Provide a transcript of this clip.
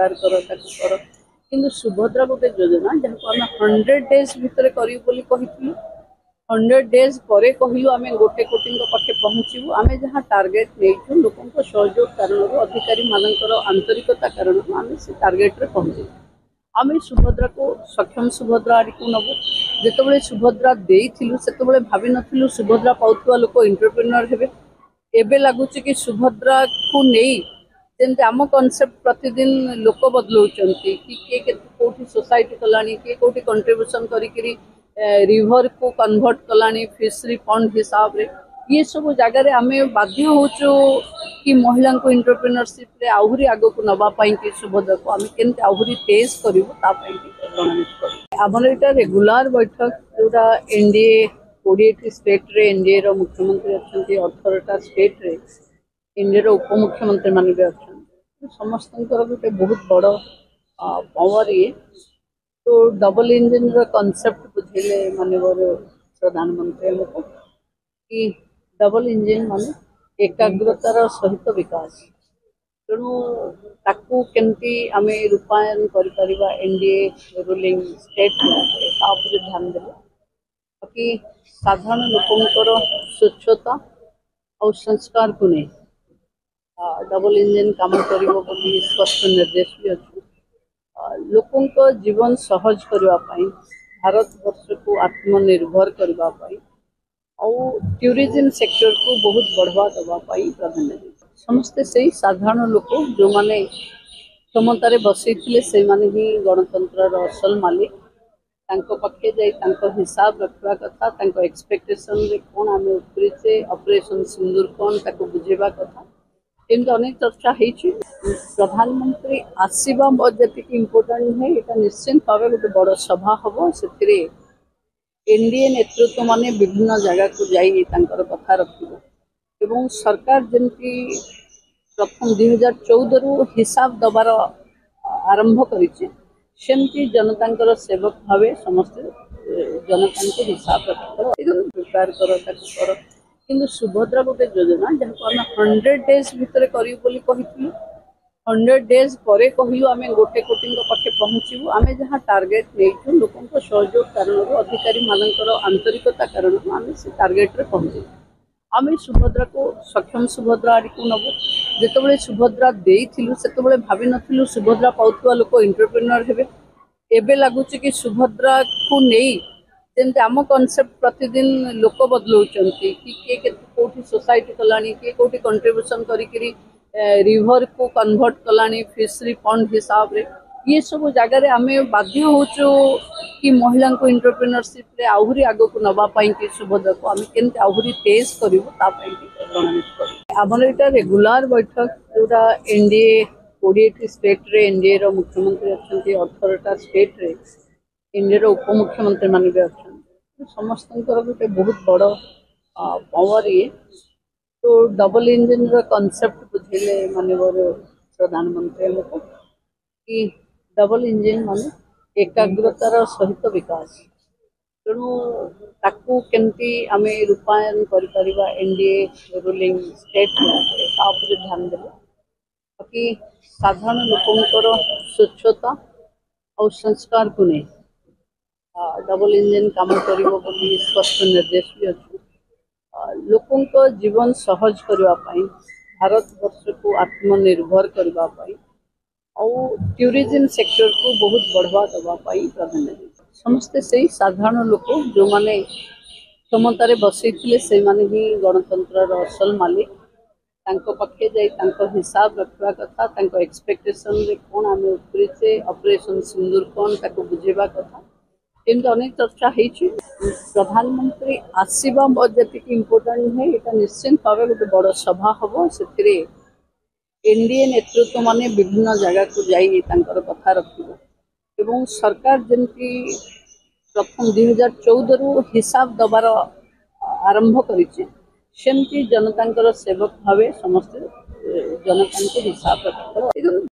prepare कर कि सुभद्रा गोटे योजना जहाँ आम 100 डेज भितर करूँ 100 डेज पर कहलु आम गोटे कोटी पाखे पहुँचू आम जहाँ टार्गेट नहीं लोकों सहयोग कारण अधिकारी मानकर आंतरिकता कारण आम से टार्गेट रे पहुँचू आम सुभद्रा को सक्षम सुभद्रा आड़ को नबू जिते सुभद्रा देलु से भाव नु सुभद्रा पाउथुवा लोक एंटरप्रेन्योर हेबे एबे लगुच कि सुभद्रा को नहीं जमी आम कनसेप्ट प्रतिदिन लोक बदलाउछंती कि किए कौटी सोसाइटी कलानी किए कौटी कंट्रीब्यूशन करी रिवर को कन्वर्ट कलानी फिशरी फंड हिसाब रे ये सब जगह आम बाध्य होचु कि महिला को एंटरप्रेन्योरशिप रे आहुरी आगो को नबा पाई कि सुभद्रा को आम केमती आहुरी तेज करूँ रणनीति कर आमर यहाँ रेगुलार बैठक जोटा एनडीए 20 स्टेट रे एनडीए रो मुख्यमंत्री अच्छा 18टा स्टेट रे एनडीए रो उपमुख्यमंत्री मान भी अच्छा समस्त गोटे बहुत बड़ पावर ये तो डबल इंजिन रो कॉन्सेप्ट बुझेले माननीय प्रधानमंत्री हमको कि डबल इंजिन मान एकाग्रतार सहित विकास तेणु ताकू केमती आम रूपायन कर एनडीए रूलिंग स्टेट ध्यान देले बाकी साधारण लोकंर स्वच्छता और संस्कार को नहीं डबल इंजिन काम करिवो बोली स्पष्ट निर्देश भी अच्छे लोकों जीवन सहज करने भारत वर्ष को आत्मनिर्भर करने और टूरिज्म सेक्टर को बहुत बढ़वा दवाई प्रधानमंत्री समस्ते से साधारण लोक जो माने क्षमतार बसई से माने ही गणतंत्र असल मालिक पाखे जाई हिसाब रखा कथा एक्सपेक्टेशन रे कौन आम उपरीचे ऑपरेशन सिंदूर कौन ताको बुझेबा कथा एमती अनेक चर्चा होती प्रधानमंत्री आसवा जी इम्पोर्टाट है यहाँ निश्चिंत भाव गोटे बड़ सभा हम से एनडीए नेतृत्व माने विभिन्न जगह को जाई कथा रखिबो सरकार जमती प्रथम 2014 रु हिसाब दबार आरंभ करिछि सेमती जनता सेवक भाव समस्त जनता को हिसाब रख प्रिपेयर कर कि सुभद्रा गोटे योजना जहाँ आम 100 डेज भितर करूँ 100 डेज पर कहलु आम गोटे कोटी पाखे पहुँचू आम जहाँ टार्गेट नहीं लोकों सहयोग कारण अधिकारी मानकर आंतरिकता कारण आम से टार्गेट रे पहुँचू आम सुभद्रा को सक्षम सुभद्रा आड़ को नबू जिते सुभद्रा देलु से भाव नु सुभद्रा पाउथुवा लोक एंटरप्रेन्योर हेबे एबे लगुच कि सुभद्रा को नहीं जमी आम कनसेप्ट प्रतिदिन लोक बदलाउछंती कि किए कौटी सोसाइटी कलानी किए कौटी कंट्रीब्यूशन करी रिवर को कन्वर्ट कलानी फिशरी फंड हिसाब रे ये सब जगह आम बाध्य होचु कि महिला को एंटरप्रेन्योरशिप रे आहुरी आगो को नबा पाई कि सुभद्रा को आम केमती आहुरी तेज करूँ रणनीति कर आमर यहाँ रेगुलार बैठक जोटा एनडीए 20 स्टेट रे एनडीए रो मुख्यमंत्री अच्छा 18टा स्टेट रे एनडीए रो उपमुख्यमंत्री मान भी अच्छा समस्त गोटे बहुत बड़ पावर ये तो डबल इंजिन रो कॉन्सेप्ट बुझेले माननीय प्रधानमंत्री हमको कि डबल इंजिन मान एकाग्रतार सहित विकास तेणु ताकू केमती आम रूपायन कर एनडीए रूलिंग स्टेट ध्यान देले बाकी साधारण लोकंर स्वच्छता और संस्कार को नहीं डबल इंजिन काम करिवो बोली स्पष्ट निर्देश भी अच्छे लोकों जीवन सहज करने भारत वर्ष को आत्मनिर्भर करने और टूरिज्म सेक्टर को बहुत बढ़वा दवाई प्रधानमंत्री समस्ते से साधारण लोक जो माने क्षमतार बसई से माने ही गणतंत्र असल मालिक पाखे जाई हिसाब रखा कथा एक्सपेक्टेशन रे कौन आम उपरीचे ऑपरेशन सिंदूर कौन ताको बुझेबा कथा एमती अनेक चर्चा होती प्रधानमंत्री आसवा जी इम्पोर्टाट है यहाँ निश्चिंत भाव गोटे बड़ सभा हम से एनडीए नेतृत्व माने विभिन्न जगह को जाई कथा रखिबो सरकार जमती प्रथम 2014 रु हिसाब दबार आरंभ करिछि सेमती जनता सेवक भाव समस्त जनता को हिसाब रख